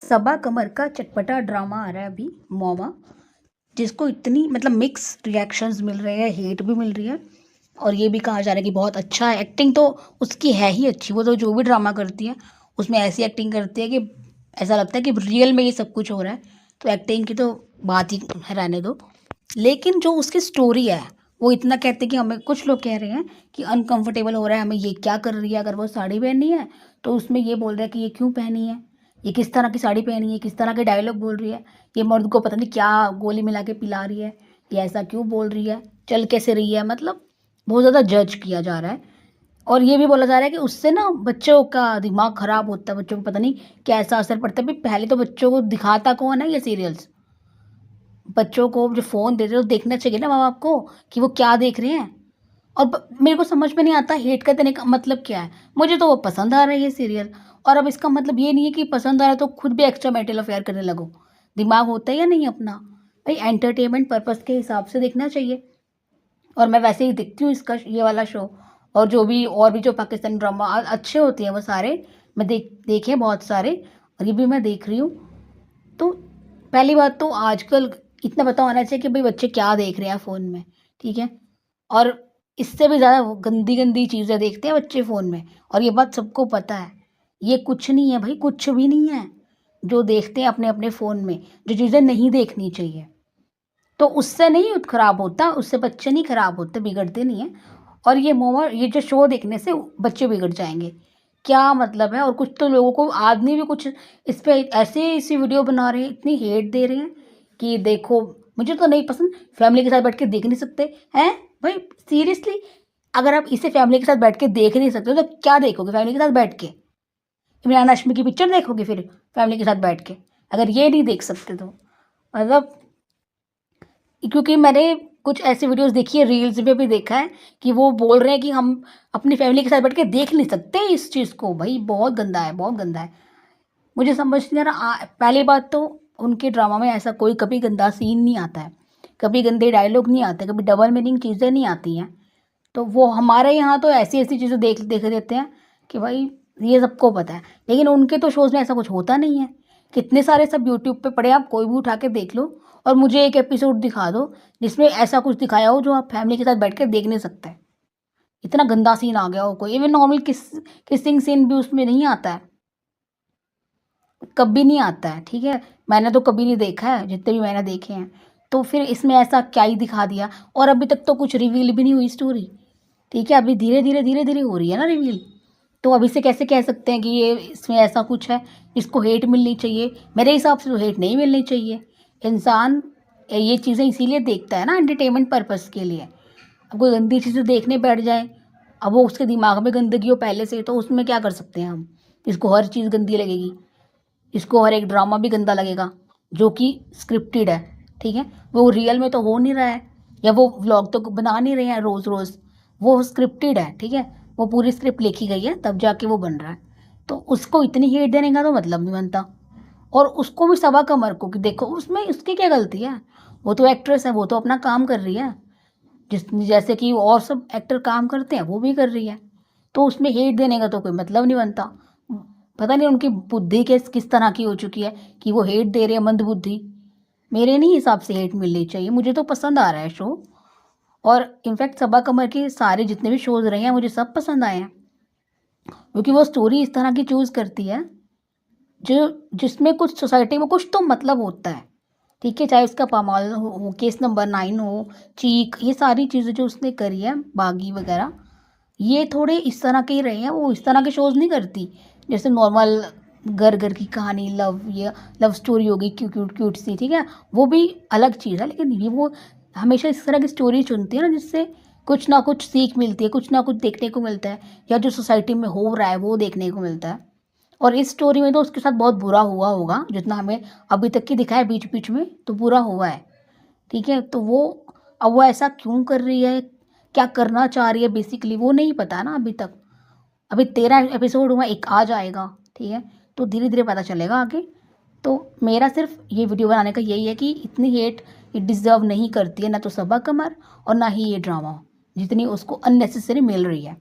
सबा कमर का चटपटा ड्रामा आ रहा है अभी मॉमा, जिसको इतनी मतलब मिक्स रिएक्शंस मिल रहे हैं, हेट भी मिल रही है और ये भी कहा जा रहा है कि बहुत अच्छा है। एक्टिंग तो उसकी है ही अच्छी, वो तो जो भी ड्रामा करती है उसमें ऐसी एक्टिंग करती है कि ऐसा लगता है कि रियल में ये सब कुछ हो रहा है। तो एक्टिंग की तो बात ही रहने दो। लेकिन जो उसकी स्टोरी है वो इतना कहते हैं कि हमें, कुछ लोग कह रहे हैं कि अनकंफर्टेबल हो रहा है, हमें ये क्या कर रही है, अगर वो साड़ी पहनी है तो उसमें ये बोल रहा है कि ये क्यों पहनी है, ये किस तरह की साड़ी पहनी है, किस तरह के डायलॉग बोल रही है, ये मर्द को पता नहीं क्या गोली मिला के पिला रही है, ये ऐसा क्यों बोल रही है, चल कैसे रही है, मतलब बहुत ज़्यादा जज किया जा रहा है। और ये भी बोला जा रहा है कि उससे ना बच्चों का दिमाग खराब होता है, बच्चों को पता नहीं कैसा असर पड़ता है। भाई पहले तो बच्चों को दिखाता कौन है ये सीरियल्स, बच्चों को जो फ़ोन देते हो तो देखना चाहिए ना माँ बाप को कि वो क्या देख रहे हैं। और मेरे को समझ में नहीं आता हेट का देने का मतलब क्या है। मुझे तो वो पसंद आ रहा है ये सीरियल, और अब इसका मतलब ये नहीं है कि पसंद आ रहा है तो खुद भी एक्स्ट्रा मैरिटल अफेयर करने लगो। दिमाग होता है या नहीं अपना, भाई एंटरटेनमेंट पर्पस के हिसाब से देखना चाहिए। और मैं वैसे ही देखती हूँ इसका ये वाला शो, और जो भी और भी जो पाकिस्तानी ड्रामा अच्छे होते हैं वो सारे मैं देखे हैं बहुत सारे, और ये भी मैं देख रही हूँ। तो पहली बात तो आजकल इतना पता होना चाहिए कि भाई बच्चे क्या देख रहे हैं फ़ोन में, ठीक है? और इससे भी ज़्यादा वो गंदी-गंदी चीज़ें देखते हैं बच्चे फ़ोन में, और ये बात सबको पता है। ये कुछ नहीं है भाई, कुछ भी नहीं है, जो देखते हैं अपने-अपने फ़ोन में, जो चीज़ें नहीं देखनी चाहिए। तो उससे नहीं खराब होता, उससे बच्चे नहीं खराब होते, बिगड़ते नहीं हैं। और ये जो शो देखने से बच्चे बिगड़ जाएँगे, क्या मतलब है? और कुछ तो लोगों को आदमी भी कुछ इस पे ऐसी वीडियो बना रहे हैं, इतनी हेट दे रहे हैं कि देखो, मुझे तो नहीं पसंद, फैमिली के साथ बैठ के देख नहीं सकते, हैं? भाई सीरियसली, अगर आप इसे फैमिली के साथ बैठ के देख नहीं सकते हो तो क्या देखोगे फैमिली के साथ बैठ के? इमरान हाशमी की पिक्चर देखोगे फिर फैमिली के साथ बैठ के? अगर ये नहीं देख सकते तो मतलब, क्योंकि मैंने कुछ ऐसी वीडियोस देखी है, रील्स में भी देखा है कि वो बोल रहे हैं कि हम अपनी फैमिली के साथ बैठ के देख नहीं सकते इस चीज़ को। भाई बहुत गंदा है, बहुत गंदा है। मुझे समझ नहीं आ रहा। पहली बात तो उनके ड्रामा में ऐसा कोई कभी गंदा सीन नहीं आता है, कभी गंदे डायलॉग नहीं आते, कभी डबल मीनिंग चीज़ें नहीं आती हैं। तो वो हमारे यहाँ तो ऐसी-ऐसी चीज़ें देख देख देते हैं कि भाई ये सबको पता है। लेकिन उनके तो शोज़ में ऐसा कुछ होता नहीं है। कितने सारे सब यूट्यूब पे पड़े हैं, आप कोई भी उठा के देख लो, और मुझे एक एपिसोड दिखा दो जिसमें ऐसा कुछ दिखाया हो जो आप फैमिली के साथ बैठ के देख नहीं सकते। इतना गंदा सीन आ गया हो कोई, इवन नॉर्मल किसिंग सीन भी उसमें नहीं आता है, कभी नहीं आता है, ठीक है? मैंने तो कभी नहीं देखा है, जितने भी मैंने देखे हैं। तो फिर इसमें ऐसा क्या ही दिखा दिया, और अभी तक तो कुछ रिवील भी नहीं हुई स्टोरी। ठीक है, अभी धीरे-धीरे, धीरे-धीरे हो रही है ना रिवील। तो अभी से कैसे कह सकते हैं कि ये इसमें ऐसा कुछ है, इसको हेट मिलनी चाहिए? मेरे हिसाब से तो हेट नहीं मिलनी चाहिए। इंसान ये चीज़ें इसीलिए देखता है ना, एंटरटेनमेंट पर्पज़ के लिए। अब कोई गंदी चीज़ें देखने बैठ जाए, अब वो उसके दिमाग में गंदगी हो पहले से, तो उसमें क्या कर सकते हैं हम? इसको हर चीज़ गंदी लगेगी, इसको हर एक ड्रामा भी गंदा लगेगा, जो कि स्क्रिप्टेड है, ठीक है? वो रियल में तो हो नहीं रहा है, या वो व्लॉग तो बना नहीं रहे हैं रोज़-रोज़, वो स्क्रिप्टेड है, ठीक है? वो पूरी स्क्रिप्ट लिखी गई है तब जाके वो बन रहा है। तो उसको इतनी हेट देने का तो मतलब नहीं बनता। और उसको भी सबा कमर को कि देखो उसमें उसकी क्या गलती है? वो तो एक्ट्रेस है, वो तो अपना काम कर रही है। जैसे कि और सब एक्टर काम करते हैं वो भी कर रही है। तो उसमें हेट देने का तो कोई मतलब नहीं बनता। पता नहीं उनकी बुद्धि किस तरह की हो चुकी है कि वो हेट दे रहे हैं, मंदबुद्धि। मेरे नहीं हिसाब से हेट मिलनी चाहिए, मुझे तो पसंद आ रहा है शो। और इनफैक्ट सबा कमर के सारे जितने भी शोज़ रहे हैं मुझे सब पसंद आए हैं, क्योंकि वो स्टोरी इस तरह की चूज़ करती है जो जिसमें कुछ सोसाइटी में कुछ तो मतलब होता है, ठीक है? चाहे उसका पामाल हो, केस नंबर 9 हो, चीक, ये सारी चीज़ें जो उसने करी है, बागी वगैरह, ये थोड़े इस तरह के ही रहे हैं। वो इस तरह के शोज़ नहीं करती, जैसे नॉर्मल घर-घर की कहानी, लव स्टोरी हो गई, क्यूट क्यूट सी, ठीक है? वो भी अलग चीज़ है, लेकिन ये वो हमेशा इस तरह की स्टोरी चुनती है ना, जिससे कुछ ना कुछ सीख मिलती है, कुछ ना कुछ देखने को मिलता है, या जो सोसाइटी में हो रहा है वो देखने को मिलता है। और इस स्टोरी में तो उसके साथ बहुत बुरा हुआ होगा, जितना हमें अभी तक की दिखाया है बीच-बीच में, तो बुरा हुआ है, ठीक है? तो वो अब वो ऐसा क्यों कर रही है, क्या करना चाह रही है बेसिकली वो नहीं पता ना अभी तक। अभी 13 एपिसोड हुआ, एक आ जाएगा, ठीक है? तो धीरे-धीरे पता चलेगा आगे। तो मेरा सिर्फ़ ये वीडियो बनाने का यही है कि इतनी हेट ये डिज़र्व नहीं करती है, ना तो सबा कमर और ना ही ये ड्रामा, जितनी उसको अननेसेसरी मिल रही है।